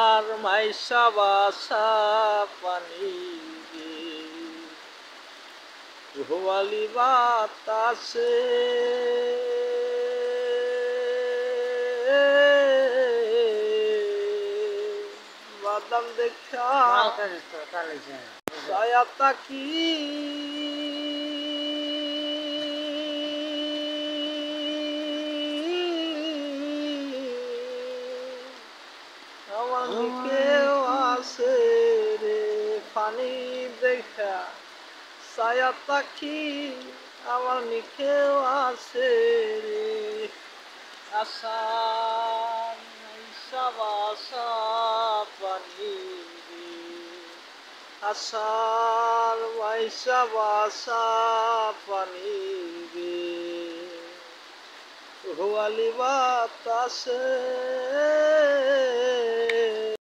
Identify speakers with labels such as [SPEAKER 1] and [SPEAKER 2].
[SPEAKER 1] আর মাইশা বাসা পানি ধোয়ালি বাতাসে বাদাম দেখা ছায়া তাকি আমার কেউ আছে রে পানি দেখা ছায়া তাকি আমার নিকেও আছে রে আশা বাসা পানি আশার মাইশা বাসা পানি রে রোয়ালি বাতাসে